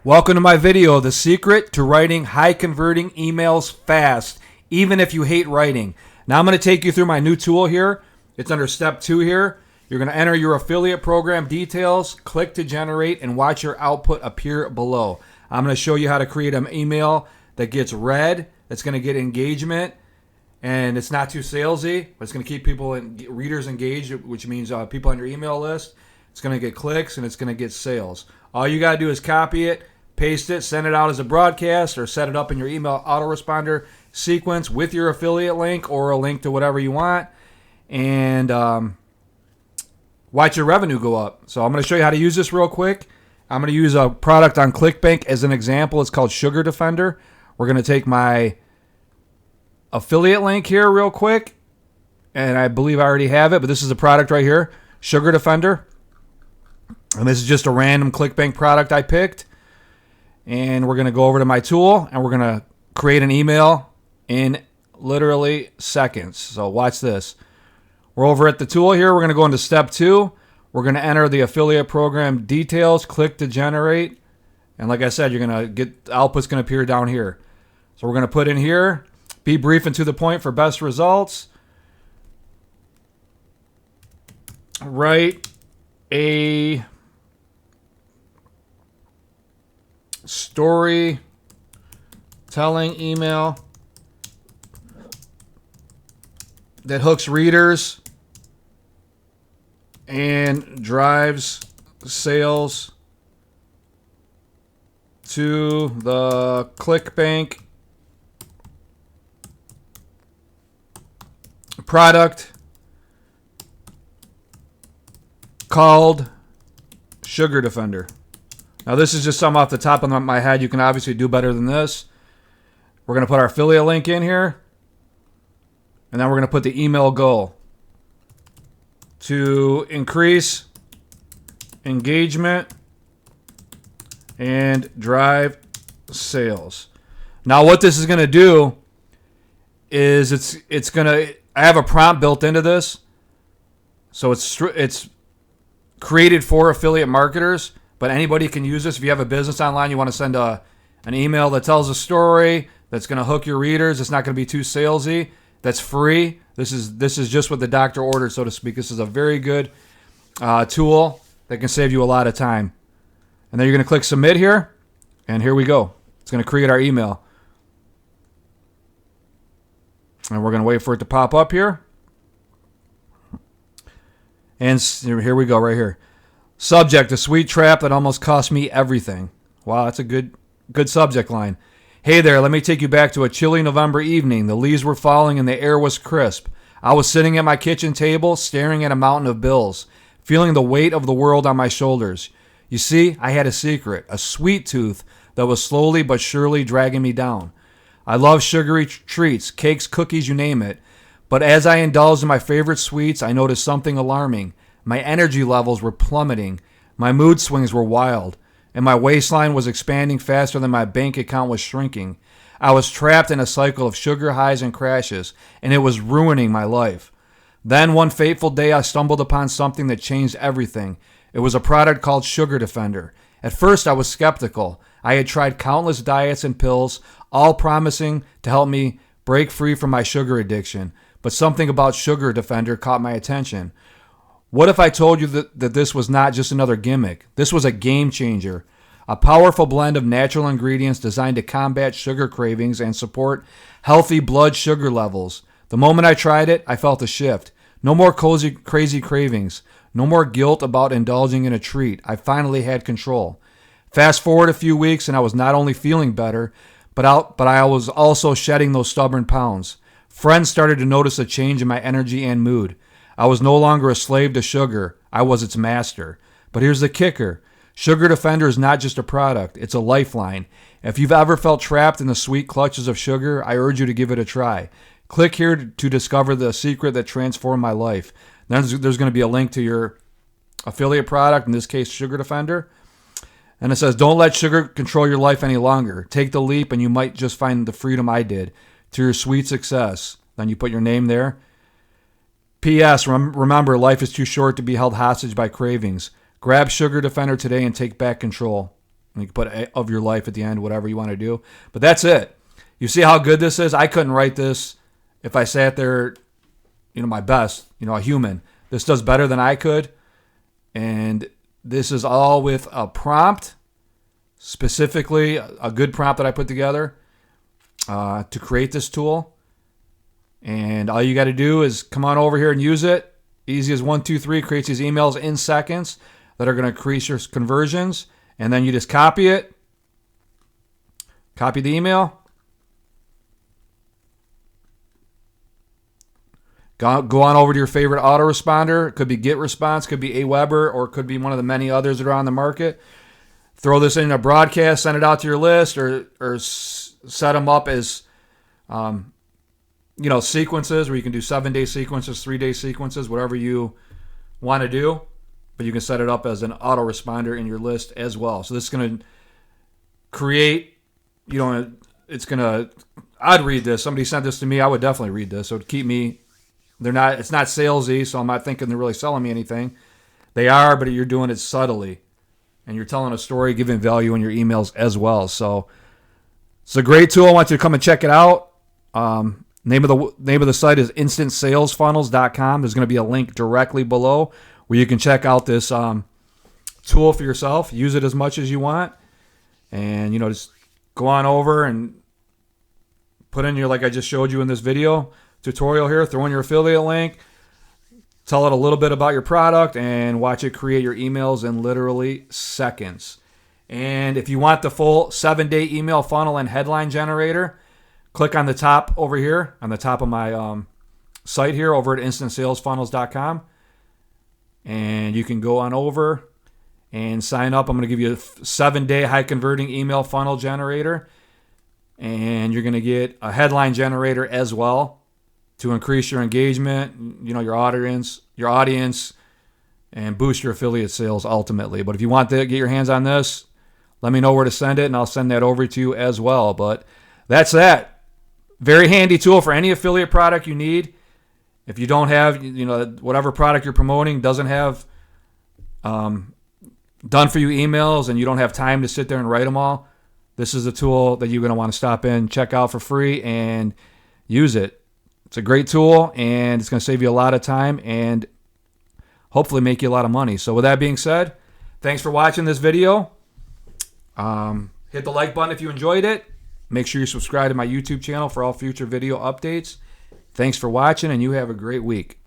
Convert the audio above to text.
Welcome to my video, The Secret to Writing High Converting Emails Fast, even if you hate writing. Now I'm going to take you through my new tool here. It's under step 2 here. You're going to enter your affiliate program details, click to generate, and watch your output appear below. I'm going to show you how to create an email that gets read, that's going to get engagement, and it's not too salesy, but it's going to keep people and readers engaged, which means people on your email list. It's going to get clicks, and it's going to get sales. All you got to do is copy it, paste it, send it out as a broadcast, or set it up in your email autoresponder sequence with your affiliate link or a link to whatever you want, and watch your revenue go up. So I'm going to show you how to use this real quick. I'm going to use a product on ClickBank as an example. It's called Sugar Defender. We're going to take my affiliate link here real quick, and I believe I already have it, but this is a product right here, Sugar Defender. And this is just a random ClickBank product I picked. And we're going to go over to my tool, and we're going to create an email in literally seconds. So watch this. We're over at the tool here. We're going to go into step 2. We're going to enter the affiliate program details, click to generate. And like I said, you're going to get, the output's going to appear down here. So we're going to put in here, be brief and to the point for best results. Write a storytelling email that hooks readers and drives sales to the ClickBank product called Sugar Defender. Now, this is just some off the top of my head. You can obviously do better than this. We're going to put our affiliate link in here. And then we're going to put the email goal to increase engagement and drive sales. Now, what this is going to do is it's going to, I have a prompt built into this. So it's created for affiliate marketers. But anybody can use this. If you have a business online, you want to send an email that tells a story that's going to hook your readers. It's not going to be too salesy. That's free. This is just what the doctor ordered, so to speak. This is a very good tool that can save you a lot of time. And then you're going to click submit here, and here we go. It's going to create our email. And we're going to wait for it to pop up here. And here we go right here. Subject, a sweet trap that almost cost me everything. Wow, that's a good subject line. Hey there, let me take you back to a chilly November evening. The leaves were falling and the air was crisp. I was sitting at my kitchen table, staring at a mountain of bills, feeling the weight of the world on my shoulders. You see, I had a secret, a sweet tooth that was slowly but surely dragging me down. I love sugary treats, cakes, cookies, you name it. But as I indulged in my favorite sweets, I noticed something alarming. My energy levels were plummeting, my mood swings were wild, and my waistline was expanding faster than my bank account was shrinking. I was trapped in a cycle of sugar highs and crashes, and it was ruining my life. Then one fateful day I stumbled upon something that changed everything. It was a product called Sugar Defender. At first I was skeptical. I had tried countless diets and pills, all promising to help me break free from my sugar addiction. But something about Sugar Defender caught my attention. What if I told you that this was not just another gimmick? This was a game changer. A powerful blend of natural ingredients designed to combat sugar cravings and support healthy blood sugar levels. The moment I tried it, I felt a shift. No more crazy cravings. No more guilt about indulging in a treat. I finally had control. Fast forward a few weeks and I was not only feeling better, but I was also shedding those stubborn pounds. Friends started to notice a change in my energy and mood. I was no longer a slave to sugar. I was its master. But here's the kicker. Sugar Defender is not just a product. It's a lifeline. If you've ever felt trapped in the sweet clutches of sugar, I urge you to give it a try. Click here to discover the secret that transformed my life. Then there's going to be a link to your affiliate product, in this case, Sugar Defender. And it says, don't let sugar control your life any longer. Take the leap and you might just find the freedom I did to your sweet success. Then you put your name there. P.S. Remember, life is too short to be held hostage by cravings. Grab Sugar Defender today and take back control. You can put of your life at the end, whatever you want to do. But that's it. You see how good this is? I couldn't write this if I sat there, my best, a human. This does better than I could. And this is all with a prompt, specifically a good prompt that I put together to create this tool. And all you got to do is come on over here and use it. Easy as 1, 2, 3, creates these emails in seconds that are going to increase your conversions. And then you just copy it. Copy the email. Go on over to your favorite autoresponder. It could be GetResponse, could be Aweber, or it could be one of the many others that are on the market. Throw this in a broadcast, send it out to your list, or set them up as sequences where you can do 7-day sequences, 3-day sequences, whatever you want to do. But you can set it up as an autoresponder in your list as well. So this is going to create, I'd read this. Somebody sent this to me. I would definitely read this. So it'd keep me, it's not salesy, so I'm not thinking they're really selling me anything. They are, but you're doing it subtly. And you're telling a story, giving value in your emails as well. So it's a great tool. I want you to come and check it out. Name of the site is instantsalesfunnels.com. There's going to be a link directly below where you can check out this tool for yourself. Use it as much as you want. And, just go on over and put in like I just showed you in this video tutorial here. Throw in your affiliate link. Tell it a little bit about your product and watch it create your emails in literally seconds. And if you want the full 7-day email funnel and headline generator, click on the top over here, on the top of my site here over at instantsalesfunnels.com. And you can go on over and sign up. I'm going to give you a 7-day high converting email funnel generator. And you're going to get a headline generator as well to increase your engagement, your audience, and boost your affiliate sales ultimately. But if you want to get your hands on this, let me know where to send it, and I'll send that over to you as well. But that's that. Very handy tool for any affiliate product you need. If you don't have, whatever product you're promoting doesn't have done for you emails and you don't have time to sit there and write them all, this is a tool that you're going to want to stop in, check out for free, and use it. It's a great tool, and it's going to save you a lot of time and hopefully make you a lot of money. So with that being said, thanks for watching this video. Hit the like button if you enjoyed it. Make sure you subscribe to my YouTube channel for all future video updates. Thanks for watching, and you have a great week.